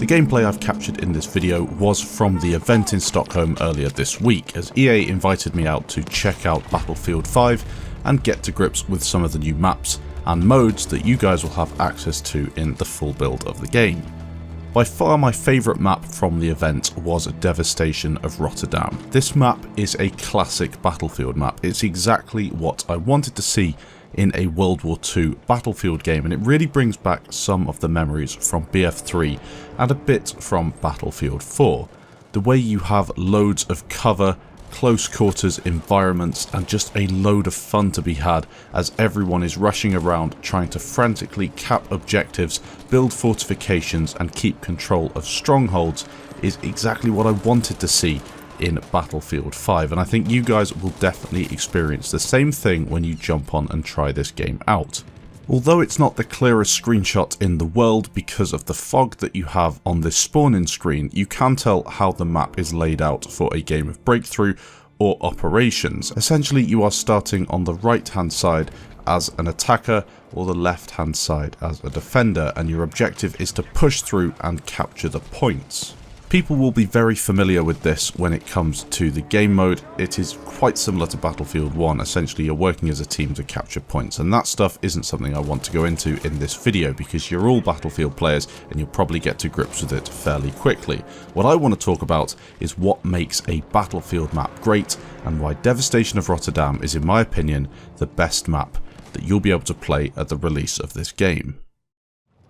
The gameplay I've captured in this video was from the event in Stockholm earlier this week, as EA invited me out to check out Battlefield 5 and get to grips with some of the new maps and modes that you guys will have access to in the full build of the game. By far my favourite map from the event was Devastation of Rotterdam. This map is a classic Battlefield map. It's exactly what I wanted to see in a World War II Battlefield game, and it really brings back some of the memories from BF3 and a bit from Battlefield 4. The way you have loads of cover, close quarters environments, and just a load of fun to be had as everyone is rushing around trying to frantically cap objectives, build fortifications and keep control of strongholds is exactly what I wanted to see in Battlefield 5, and I think you guys will definitely experience the same thing when you jump on and try this game out. Although it's not the clearest screenshot in the world because of the fog that you have on this spawn-in screen, you can tell how the map is laid out for a game of Breakthrough or Operations. Essentially, you are starting on the right hand side as an attacker or the left hand side as a defender, and your objective is to push through and capture the points. People will be very familiar with this when it comes to the game mode. It is quite similar to Battlefield 1, essentially you're working as a team to capture points, and that stuff isn't something I want to go into in this video because you're all Battlefield players and you'll probably get to grips with it fairly quickly. What I want to talk about is what makes a Battlefield map great and why Devastation of Rotterdam is, in my opinion, the best map that you'll be able to play at the release of this game.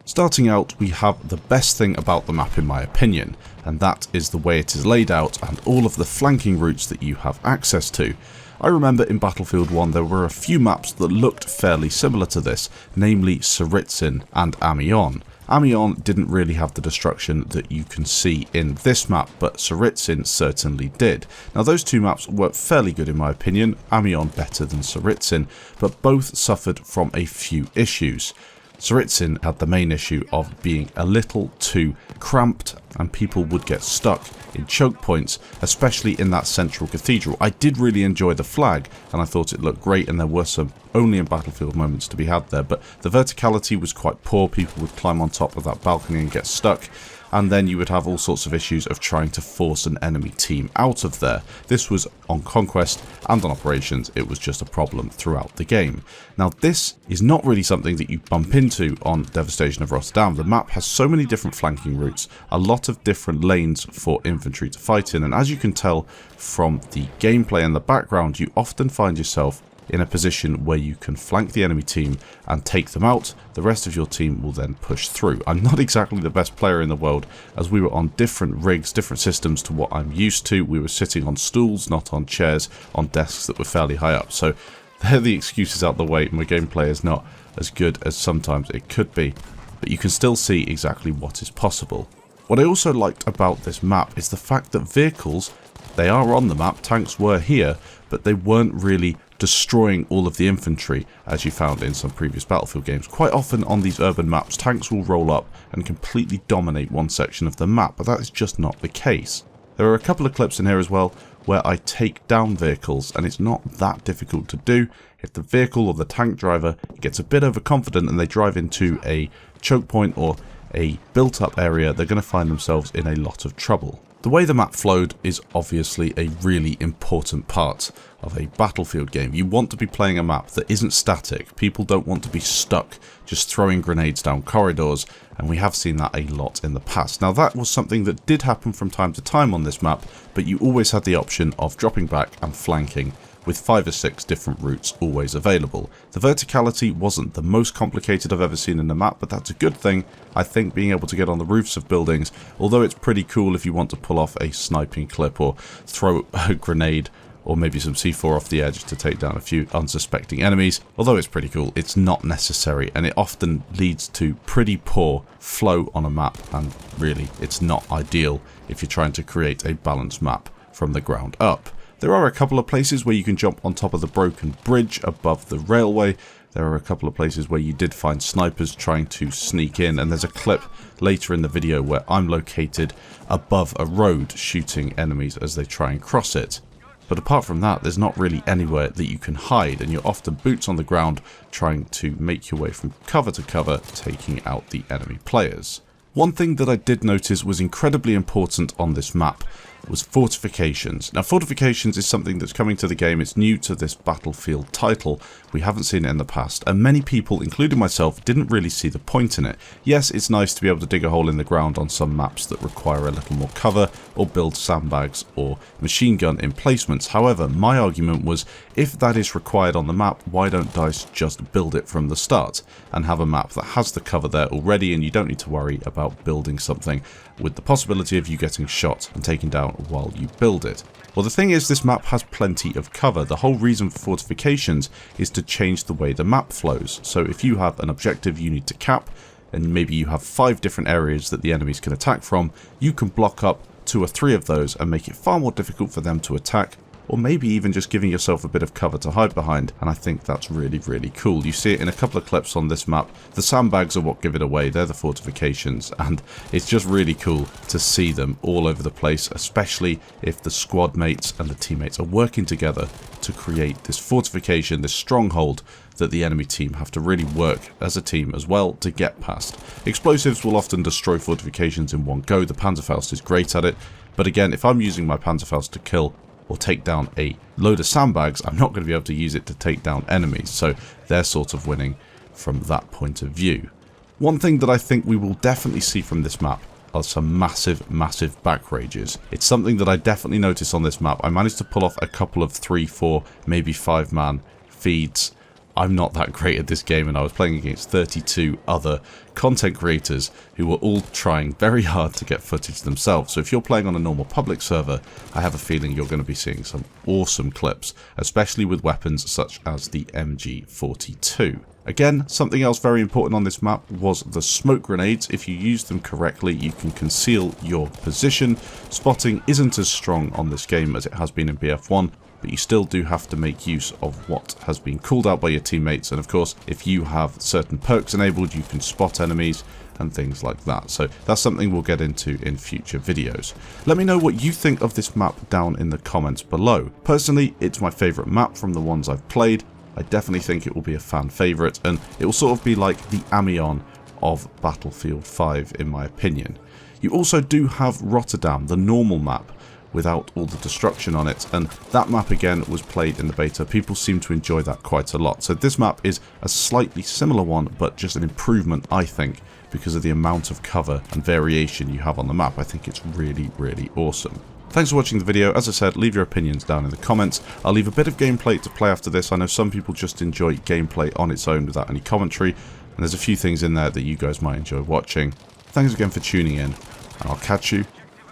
Starting out, we have the best thing about the map in my opinion, and that is the way it is laid out and all of the flanking routes that you have access to. I remember in Battlefield 1 there were a few maps that looked fairly similar to this, namely Tsaritsyn and Amiens. Amiens didn't really have the destruction that you can see in this map, but Tsaritsyn certainly did. Now those two maps were fairly good in my opinion, Amiens better than Tsaritsyn, but both suffered from a few issues. Tsaritsyn had the main issue of being a little too cramped and people would get stuck in choke points, especially in that central cathedral. I did really enjoy the flag and I thought it looked great, and there were some only in Battlefield moments to be had there, but the verticality was quite poor. People would climb on top of that balcony and get stuck, and then you would have all sorts of issues of trying to force an enemy team out of there. This was on Conquest and on Operations, it was just a problem throughout the game. Now this is not really something that you bump into on Devastation of Rotterdam. The map has so many different flanking routes, a lot of different lanes for infantry to fight in, and as you can tell from the gameplay and the background, you often find yourself in a position where you can flank the enemy team and take them out. The rest of your team will then push through. I'm not exactly the best player in the world, as we were on different rigs, different systems to what I'm used to. We were sitting on stools, not on chairs, on desks that were fairly high up. So they're the excuses out the way. My gameplay is not as good as sometimes it could be, but you can still see exactly what is possible. What I also liked about this map is the fact that vehicles, they are on the map, tanks were here, but they weren't really destroying all of the infantry as you found in some previous Battlefield games. Quite often on these urban maps, tanks will roll up and completely dominate one section of the map, but that is just not the case. There are a couple of clips in here as well where I take down vehicles, and it's not that difficult to do. If the vehicle or the tank driver gets a bit overconfident and they drive into a choke point or a built-up area, they're going to find themselves in a lot of trouble. The way the map flowed is obviously a really important part of a Battlefield game. You want to be playing a map that isn't static. People don't want to be stuck just throwing grenades down corridors, and we have seen that a lot in the past. Now that was something that did happen from time to time on this map, but you always had the option of dropping back and flanking, with 5 or 6 different routes always available. The verticality wasn't the most complicated I've ever seen in a map, but that's a good thing. I think being able to get on the roofs of buildings, although it's pretty cool if you want to pull off a sniping clip or throw a grenade or maybe some C4 off the edge to take down a few unsuspecting enemies, although it's pretty cool, it's not necessary, and it often leads to pretty poor flow on a map, and really it's not ideal if you're trying to create a balanced map from the ground up. There are a couple of places where you can jump on top of the broken bridge above the railway. There are a couple of places where you did find snipers trying to sneak in, and there's a clip later in the video where I'm located above a road shooting enemies as they try and cross it. But apart from that, there's not really anywhere that you can hide, and you're often boots on the ground trying to make your way from cover to cover, taking out the enemy players. One thing that I did notice was incredibly important on this map was Fortifications. Now, Fortifications is something that's coming to the game. It's new to this Battlefield title. We haven't seen it in the past, and many people, including myself, didn't really see the point in it. Yes, it's nice to be able to dig a hole in the ground on some maps that require a little more cover, or build sandbags or machine gun emplacements. However, my argument was, if that is required on the map, why don't DICE just build it from the start and have a map that has the cover there already, and you don't need to worry about building something with the possibility of you getting shot and taken down while you build it. Well, the thing is, this map has plenty of cover. The whole reason for Fortifications is to change the way the map flows. So if you have an objective you need to cap, and maybe you have 5 different areas that the enemies can attack from, you can block up 2 or 3 of those and make it far more difficult for them to attack, or maybe even just giving yourself a bit of cover to hide behind, and I think that's really, really cool. You see it in a couple of clips on this map. The sandbags are what give it away, they're the fortifications, and it's just really cool to see them all over the place, especially if the squad mates and the teammates are working together to create this fortification, this stronghold that the enemy team have to really work as a team as well to get past. Explosives will often destroy fortifications in one go. The Panzerfaust is great at it, but again, if I'm using my Panzerfaust to kill or take down a load of sandbags, I'm not going to be able to use it to take down enemies, so they're sort of winning from that point of view. One thing that I think we will definitely see from this map are some massive, massive back rages. It's something that I definitely noticed on this map. I managed to pull off a couple of 3, 4, maybe 5-man feeds. I'm not that great at this game, and I was playing against 32 other content creators who were all trying very hard to get footage themselves. So if you're playing on a normal public server, I have a feeling you're going to be seeing some awesome clips, especially with weapons such as the MG42. Again, something else very important on this map was the smoke grenades. If you use them correctly, you can conceal your position. Spotting isn't as strong on this game as it has been in BF1, but you still do have to make use of what has been called out by your teammates, and of course, if you have certain perks enabled, you can spot enemies and things like that. So that's something we'll get into in future videos. Let me know what you think of this map down in the comments below. Personally, it's my favourite map from the ones I've played. I definitely think it will be a fan favourite, and it will sort of be like the Amiens of Battlefield 5 in my opinion. You also do have Rotterdam, the normal map, without all the destruction on it, and that map again was played in the beta. People seem to enjoy that quite a lot. So this map is a slightly similar one, but just an improvement, I think, because of the amount of cover and variation you have on the map. I think it's really, really awesome. Thanks for watching the video. As I said, leave your opinions down in the comments. I'll leave a bit of gameplay to play after this. I know some people just enjoy gameplay on its own without any commentary, and there's a few things in there that you guys might enjoy watching. Thanks again for tuning in, and I'll catch you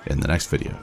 in the next video.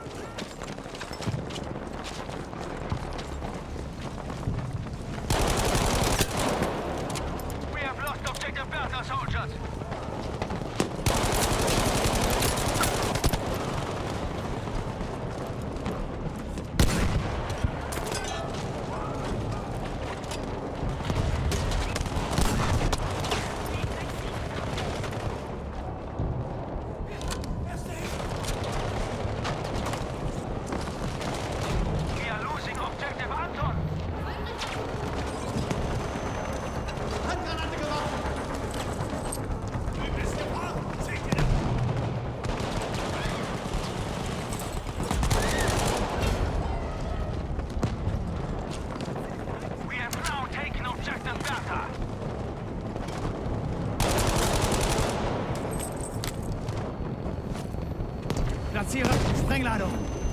Platziere Sprengladung.